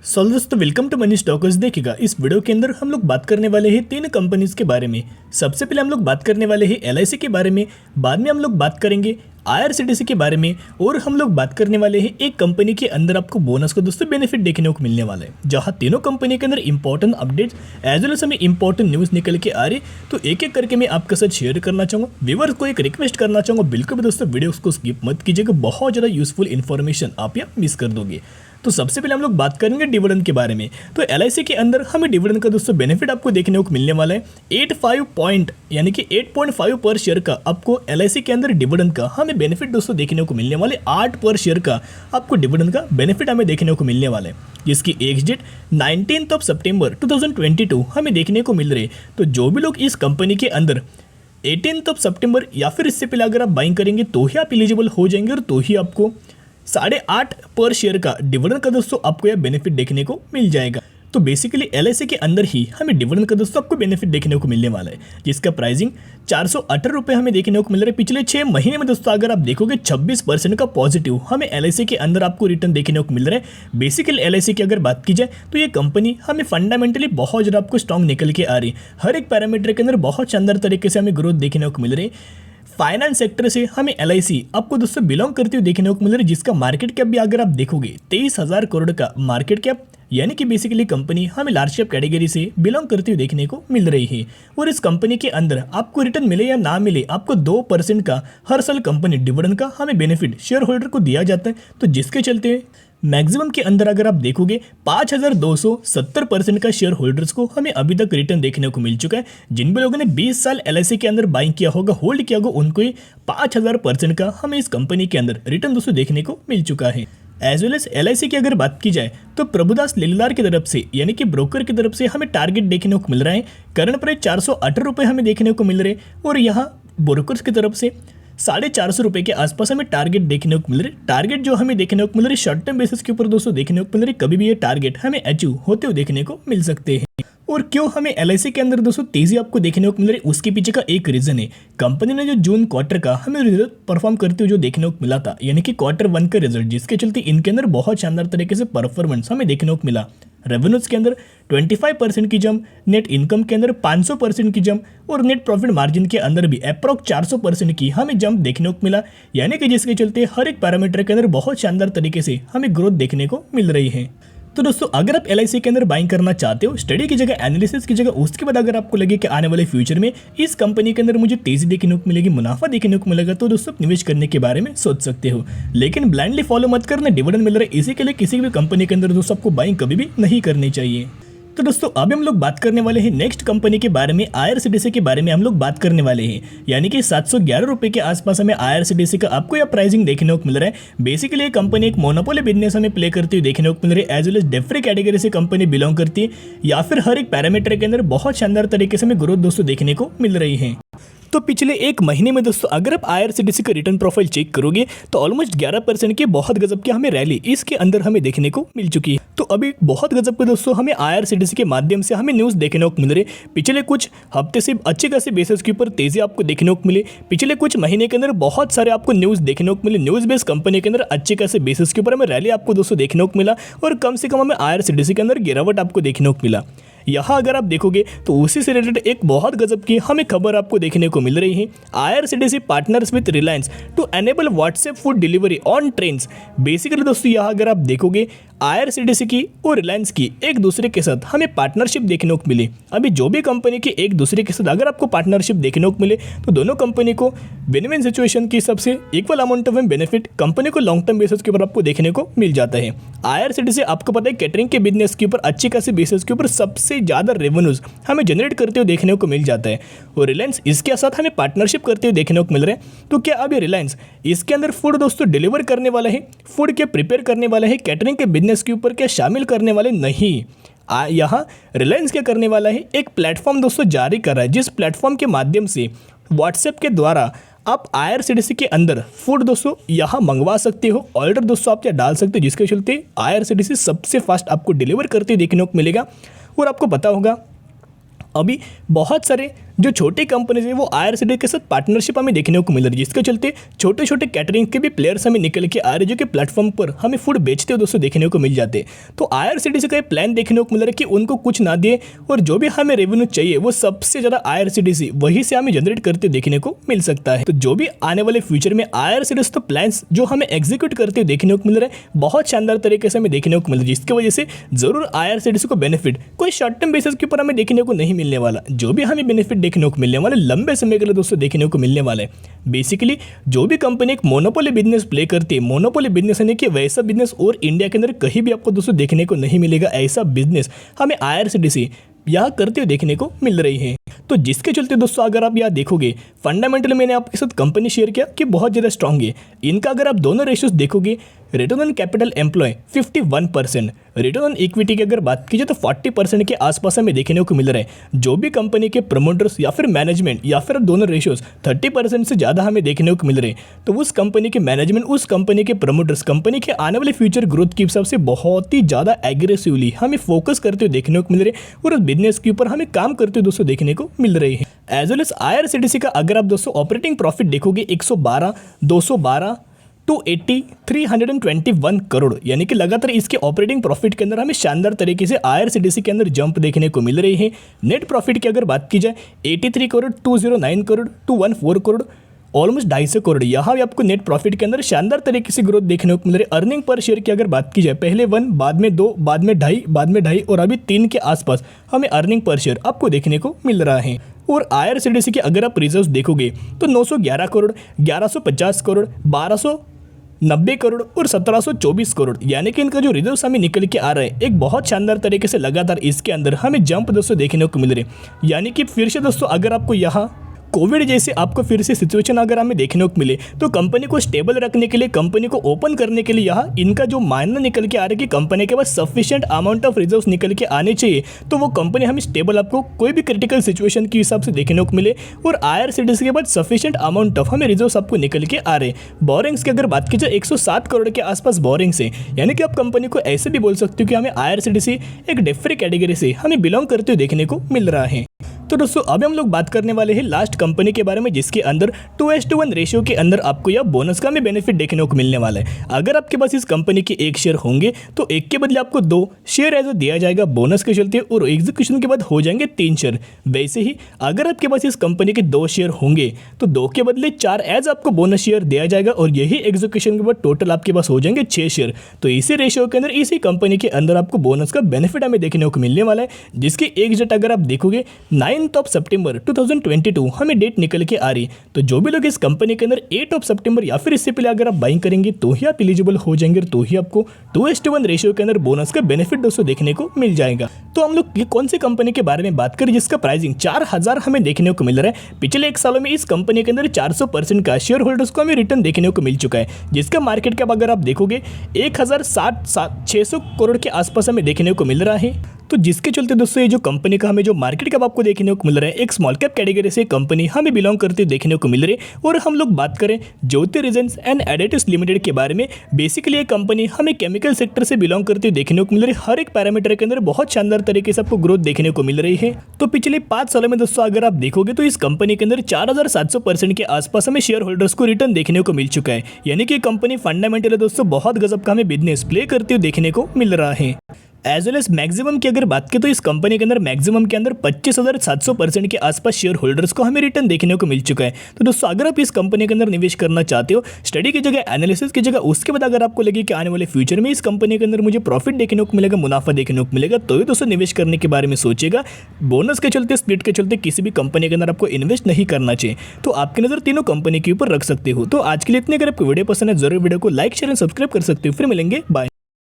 दोस्तों welcome to money stalkers. देखिएगा इस वीडियो के अंदर हम लोग बात करने वाले हैं तीन कंपनीज के बारे में। सबसे पहले हम लोग बात करने वाले हैं एलआईसी के बारे में, बाद में हम लोग बात करेंगे आईआरसीटीसी के बारे में, और हम लोग बात करने वाले हैं एक कंपनी के अंदर आपको बोनस का दोस्तों बेनिफिट देखने को मिलने वाला है। जहां तीनों कंपनी के अंदर important updates as well as हमें इंपॉर्टेंट न्यूज़ निकल के आ रही, तो एक एक करके मैं आपके साथ शेयर करना चाहूँगा। व्यूअर्स को एक रिक्वेस्ट करना चाहूँगा, बिल्कुल भी दोस्तों वीडियो को स्किप मत कीजिएगा, बहुत ज़्यादा यूजफुल इन्फॉर्मेशन आप यहाँ मिस कर दोगे। तो सबसे पहले हम लोग बात करेंगे डिविडेंड के बारे में। तो एलआईसी के अंदर हमें डिविडेंड का दोस्तों बेनिफिट आपको देखने को मिलने वाला है 85 पॉइंट यानी कि 8.5 पर शेयर का आपको एलआईसी के अंदर डिविडेंड का हमें बेनिफिट दोस्तों देखने को मिलने वाले 8 पर शेयर का आपको डिविडेंड का बेनिफिट हमें देखने को मिलने वाला है, जिसकी एक्स डेट 19 सितंबर 2022 हमें देखने को मिल रही है। तो जो भी लोग इस कंपनी के अंदर 18 सितंबर या फिर इससे पहले अगर आप बाइंग करेंगे तो ही आप एलिजिबल हो जाएंगे, और तो ही आपको 8.5 पर शेयर का डिविडेंड का दोस्तों आपको यह बेनिफिट देखने को मिल जाएगा। तो बेसिकली एलआईसी के अंदर ही हमें डिविडेंड का दोस्तों आपको बेनिफिट देखने को मिलने वाला है, जिसका प्राइसिंग 418 रुपये हमें देखने को मिल रहा है। पिछले 6 महीने में दोस्तों अगर आप देखोगे 26% का पॉजिटिव हमें एलआईसी के अंदर आपको रिटर्न देखने को मिल रहा है। बेसिकली एलआईसी की अगर बात की जाए तो ये कंपनी हमें फंडामेंटली बहुत ज़्यादा आपको स्ट्रॉन्ग निकल के आ रही है। हर एक पैरामीटर के अंदर बहुत शानदार तरीके से हमें ग्रोथ देखने को मिल रही है। फाइनेंस सेक्टर से हमें एलआईसी आपको दोस्तों बिलोंग करते हुए देखने को मिल रहा है, जिसका मार्केट कैप भी अगर आप देखोगे 23,000 करोड़ का मार्केट कैप, यानी कि बेसिकली कंपनी हमें लार्ज कैप कैटेगरी से बिलोंग करते हुए देखने को मिल रही है। और इस कंपनी के अंदर आपको रिटर्न मिले या ना मिले, आपको 2% का हर साल कंपनी डिविडेंड का हमें बेनिफिट शेयर होल्डर को दिया जाता है। तो जिसके चलते मैक्सिमम के अंदर अगर आप देखोगे 5,270% का शेयर होल्डर्स को हमें अभी तक रिटर्न देखने को मिल चुका है। जिन भी लोगों ने 20 साल एलआईसी के अंदर बाइंग किया होगा, होल्ड किया होगा, उनको ही 5,000% का हमें इस कंपनी के अंदर रिटर्न दोस्तों देखने को मिल चुका है। एज वेल एज एलआईसी की अगर बात की जाए तो प्रभुदास लिलदार की तरफ से यानी कि ब्रोकर की तरफ से हमें टारगेट देखने को मिल रहा है। करंट प्राइस 418 रुपये हमें देखने को मिल रहे, और यहाँ ब्रोकर्स की तरफ से 450 रुपये के आसपास हमें टारगेट देखने को मिल रहे। टारगेट जो हमें देखने को मिल रही शॉर्ट टर्म बेसिस के ऊपर दोस्तों देखने को मिल रही, कभी भी ये टारगेट हमें अचीव होते हुए देखने को मिल सकते हैं। और क्यों हमें एलआईसी के अंदर दोस्तों तेजी आपको देखने को मिल रही, उसके पीछे का एक रीजन है। कंपनी ने जो जून क्वार्टर का हमें रिजल्ट परफॉर्म करते हुए जो देखने को मिला था, यानी कि Q1 का रिजल्ट, जिसके चलते इनके अंदर बहुत शानदार तरीके से परफॉर्मेंस हमें देखने को मिला। रेवेन्यूज के अंदर 25% की जंप, नेट इनकम के अंदर 500% की जंप, और नेट प्रॉफिट मार्जिन के अंदर भी अप्रॉक्स 400% की हमें जंप देखने को मिला, यानी कि जिसके चलते हर एक पैरामीटर के अंदर बहुत शानदार तरीके से हमें ग्रोथ देखने को मिल रही है। तो दोस्तों अगर आप एलआईसी के अंदर बाइंग करना चाहते हो, स्टडी की जगह एनालिसिस की जगह, उसके बाद अगर आपको लगे कि आने वाले फ्यूचर में इस कंपनी के अंदर मुझे तेजी देखने को मिलेगी, मुनाफा देखने को मिलेगा, तो दोस्तों निवेश करने के बारे में सोच सकते हो। लेकिन ब्लाइंडली फॉलो मत करना, डिविडेंड मिल रहा है इसी के लिए किसी भी कंपनी के अंदर दोस्तों आपको बाइंग कभी भी नहीं करनी चाहिए। तो दोस्तों अभी हम लोग बात करने वाले हैं नेक्स्ट कंपनी के बारे में, आईआरसीटीसी के बारे में हम लोग बात करने वाले हैं। यानी कि 711 रुपये के आसपास हमें आईआरसीटीसी का आपको यह प्राइसिंग देखने को मिल रहा है। बेसिकली ये कंपनी एक मोनोपोली बिजनेस हमें प्ले करती हुई देखने को मिल रही है। एज वेल एज डेफ्री कैटेगरी से कंपनी बिलोंग करती है, या फिर हर एक पैरामीटर के अंदर बहुत शानदार तरीके से हमें ग्रोथ दोस्तों देखने को मिल रही है। तो पिछले एक महीने में दोस्तों अगर आप आईआरसीटीसी का रिटर्न प्रोफाइल चेक करोगे तो ऑलमोस्ट 11% की बहुत गजब की हमें रैली इसके अंदर हमें देखने को मिल चुकी है। तो अभी बहुत गजब के दोस्तों हमें आईआरसीटीसी के माध्यम से हमें न्यूज़ देखने को मिल रही है। पिछले कुछ हफ्ते से अच्छे खासे बेसिस के ऊपर तेजी आपको देखने को मिली। पिछले कुछ महीने के अंदर बहुत सारे आपको न्यूज़ देखने को मिले, न्यूज़ बेस्ड कंपनी के अंदर अच्छे खासे बेसिस के ऊपर हमें रैली आपको दोस्तों देखने को मिला, और कम से कम हमें आईआरसीटीसी के अंदर गिरावट आपको देखने को मिला। यहाँ अगर आप देखोगे तो उसी से रिलेटेड एक बहुत गजब की हमें खबर आपको देखने को मिल रही है। IRCTC partners with Reliance to enable WhatsApp food delivery on trains. Basically दोस्तों यहाँ अगर आप देखोगे आईआरसीटीसी की और रिलायंस की एक दूसरे के साथ हमें पार्टनरशिप देखने को मिली। अभी जो भी कंपनी की एक दूसरे के साथ अगर आपको पार्टनरशिप देखने को मिले तो दोनों कंपनी को विन विन सिचुएशन की सबसे equal amount of benefit company को लॉन्ग टर्म बेसिस के ऊपर आपको देखने को मिल जाता है। आईआरसीटीसी आपको पता है कैटरिंग के बिजनेस के ऊपर अच्छे खासे बेसिस के ऊपर सबसे ज़्यादा रेवेन्यूज हमें जनरेट करते हुए देखने को मिल जाता है, और रिलायंस इसके साथ हमें पार्टनरशिप करते हुए देखने को मिल रहा है। तो क्या अभी रिलायंस इसके अंदर फूड दोस्तों डिलीवर करने वाला है, फूड के प्रिपेयर करने वाला है, कैटरिंग के बिजनेस के ऊपर क्या शामिल करने वाले नहीं। यहाँ रिलायंस क्या करने वाला है, एक प्लेटफॉर्म दोस्तों जारी कर रहा है, जिस प्लेटफॉर्म के माध्यम से व्हाट्सएप के द्वारा आप आईआरसीटीसी के अंदर फूड दोस्तों यहाँ मंगवा सकते हो, ऑर्डर दोस्तों आप क्या डाल सकते हो, जिसके चलते आईआरसीटीसी सबसे फास्ट आपको डिलीवर करते देखने को मिलेगा। और आपको पता होगा अभी बहुत सारे जो छोटी कंपनीज है वो आईआरसीटीसी के साथ पार्टनरशिप हमें देखने को मिल रही है, जिसके चलते छोटे छोटे कैटरिंग के भी प्लेयर्स हमें निकल के आ रहे हैं, जो कि प्लेटफॉर्म पर हमें फूड बेचते हुए दोस्तों देखने को मिल जाते हैं। तो आईआरसीटीसी का प्लान देखने को मिल रहा है कि उनको कुछ ना दिए और जो भी हमें रेवेन्यू चाहिए वो सबसे ज़्यादा आईआरसीटीसी वहीं से हमें जनरेट करते देखने को मिल सकता है। तो जो भी आने वाले फ्यूचर में आईआरसीटीसी तो प्लान्स जो हमें एग्जीक्यूट करते हुए देखने को मिल रहा है बहुत शानदार तरीके से हमें देखने को मिल रहा है, जिसकी वजह से जरूर आईआरसीटीसी को बेनिफिट कोई शॉर्ट टर्म बेसिस के ऊपर हमें देखने को नहीं मिलने वाला। जो भी हमें बेनिफिट देखने को मिलने वाला लंबे समय के लिए दोस्तों देखने को मिलने वाला है। बेसिकली जो भी कंपनी एक मोनोपोली बिजनेस प्ले करती है, मोनोपोली बिजनेस यानी कि वैसा बिजनेस और इंडिया के अंदर कहीं भी आपको दोस्तों देखने को नहीं मिलेगा, ऐसा बिजनेस हमें आईआरसीटीसी यहाँ करते हुए देखने को मिल रही है। तो जिसके चलते दोस्तों अगर आप यहाँ देखोगे फंडामेंटल मैंने आपके साथ कंपनी शेयर किया कि बहुत ज़्यादा स्ट्रांग है। इनका अगर आप दोनों रेशियोज देखोगे, return on capital employ 51%, return on equity की अगर बात कीजिए तो 40% के आसपास हमें देखने को मिल रहा है। जो भी कंपनी के प्रमोटर्स या फिर मैनेजमेंट या फिर दोनों रेशियोज 30% से ज़्यादा हमें देखने को मिल रहे हैं, तो उस कंपनी के मैनेजमेंट, उस कंपनी के प्रमोटर्स कंपनी के आने वाले फ्यूचर ग्रोथ के हिसाब से बहुत ही ज़्यादा एग्रेसिवली हमें फोकस करते हुए देखने को मिल रहे हैं और उस बिजनेस के ऊपर हमें काम करते हुए दोस्तों देखने को मिल रही है। एज वेल एज आईआरसीटीसी का अगर आप दोस्तों ऑपरेटिंग प्रॉफिट देखोगे 112, 212 280, 321 करोड़, यानी कि लगातार इसके ऑपरेटिंग प्रॉफिट के अंदर हमें शानदार तरीके से आईआरसीटीसी के अंदर जंप देखने को मिल रही है। नेट प्रॉफिट की अगर बात की जाए 83 करोड़, 209 करोड़, 214 करोड़, ऑलमोस्ट 250 करोड़, यहाँ भी आपको नेट प्रॉफिट के अंदर शानदार तरीके से ग्रोथ देखने को मिल रही है। अर्निंग पर शेयर की अगर बात की जाए पहले 1, बाद में 2, बाद में 2.5, बाद में 2.5 और अभी 3 के आसपास हमें अर्निंग पर शेयर आपको देखने को मिल रहा है। और आईआरसीटीसी के अगर आप रिजर्व्स देखोगे तो 911 करोड़, 1150 करोड़, 1290 करोड़ और 1724 करोड़, यानी कि इनका जो रिजर्व्स हमें निकल के आ रहा है एक बहुत शानदार तरीके से लगातार इसके अंदर हमें जंप दोस्तों देखने को मिल रहे हैं। यानी कि फिर से दोस्तों अगर आपको यहाँ कोविड जैसे आपको फिर से सिचुएशन अगर हमें देखने को मिले तो कंपनी को स्टेबल रखने के लिए, कंपनी को ओपन करने के लिए यहाँ इनका जो मायना निकल के आ रहा है कि कंपनी के पास सफिशिएंट अमाउंट ऑफ रिजर्व्स निकल के आने चाहिए, तो वो कंपनी हमें स्टेबल आपको कोई भी क्रिटिकल सिचुएशन के हिसाब से देखने को मिले। और आईआरसीटीसी के बाद सफिशिएंट अमाउंट ऑफ हमें रिजर्व्स आपको निकल के आ रहे हैं। बोरिंग्स की अगर बात की जाए 107 करोड़ के आसपास बोरिंग्स है, यानी कि आप कंपनी को ऐसे भी बोल सकते हो कि हमें आईआरसीटीसी एक डिफरेंट कैटेगरी से हमें बिलोंग करते हुए देखने को मिल रहा है। तो दोस्तों अभी हम लोग बात करने वाले हैं लास्ट कंपनी के बारे में, जिसके अंदर 2:1 रेशियो के अंदर आपको यह बोनस का भी बेनिफिट देखने को मिलने वाला है। अगर आपके पास इस कंपनी के 1 शेयर होंगे तो 1 के बदले आपको 2 शेयर एज दिया जाएगा बोनस के चलते, और एग्जीक्यूशन के बाद हो जाएंगे 3 शेयर। वैसे ही अगर आपके पास इस कंपनी के 2 शेयर होंगे तो 2 के बदले 4 एज आपको बोनस शेयर दिया जाएगा, और यही एग्जीक्यूशन के बाद टोटल आपके पास हो जाएंगे 6 शेयर। तो इसी रेशियो के अंदर, इसी कंपनी के अंदर आपको बोनस का बेनिफिट हमें देखने को मिलने वाला है, जिसकी एग्जैक्ट अगर आप देखोगे 9 सितंबर 2022 हमें डेट निकल के आ रही। तो जो भी लोग इस कंपनी के अंदर 8 सितंबर या फिर इससे पहले अगर आप बाइंग करेंगे तो ही आप एलिजिबल हो जाएंगे, तो ही आपको 2:1 रेशियो के अंदर बोनस का बेनिफिट दोस्तों देखने को मिल जाएगा। तो हम लोग ये कौन सी कंपनी के बारे में बात करें जिसका प्राइसिंग 4000 हमें देखने को मिल रहा है। पिछले 1 सालों में इस कंपनी के अंदर 400% का शेयर होल्डर्स को हमें रिटर्न देखने को मिल चुका है, जिसका मार्केट कैप अगर आप देखोगे 1060-600 करोड़ के आसपास हमें देखने को मिल रहा है। तो जिसके चलते दोस्तों ये जो कंपनी का हमें जो मार्केट कैप आपको देखने को मिल रहा है, एक स्मॉल कैप कैटेगरी से कंपनी हमें बिलोंग करते देखने को मिल रही है। और हम लोग बात करें ज्योति रेजिन्स एंड एडिटिव्स लिमिटेड के बारे में, बेसिकली ये कंपनी हमें केमिकल सेक्टर से बिलोंग करते देखने को मिल रही है। हर एक पैरामीटर के अंदर बहुत शानदार तरीके से आपको ग्रोथ देखने को मिल रही है। तो पिछले 5 सालों में दोस्तों अगर आप देखोगे तो इस कंपनी के अंदर 4700% के आसपास हमें शेयर होल्डर्स को रिटर्न देखने को मिल चुका है, यानी कि कंपनी फंडामेंटली दोस्तों बहुत गजब का हमें बिजनेस प्ले करते हुए देखने को मिल रहा है। एज वेल एज मैक्सिमम की अगर बात करें तो इस कंपनी के अंदर मैक्सिमम के अंदर 25,700% के आसपास शेयर होल्डर्स को हमें रिटर्न देखने को मिल चुका है। तो दोस्तों अगर आप इस कंपनी के अंदर निवेश करना चाहते हो, स्टडी की जगह एनालिसिस की जगह, उसके बाद अगर आपको लगे कि आने वाले फ्यूचर में इस कंपनी के अंदर मुझे प्रॉफिट देखने को मिलेगा, मुनाफा देखने को मिलेगा, तो ही दोस्तों निवेश करने के बारे में सोचेगा। बोनस के चलते, स्प्लिट के चलते किसी भी कंपनी के अंदर आपको इन्वेस्ट नहीं करना चाहिए। तो आपकी नजर तीनों कंपनी के ऊपर रख सकते हो। तो आज के लिए इतने, अगर आपको वीडियो पसंद है जरूर वीडियो को लाइक, शेयर एंड सब्सक्राइब कर सकते हो। फिर मिलेंगे, बाय।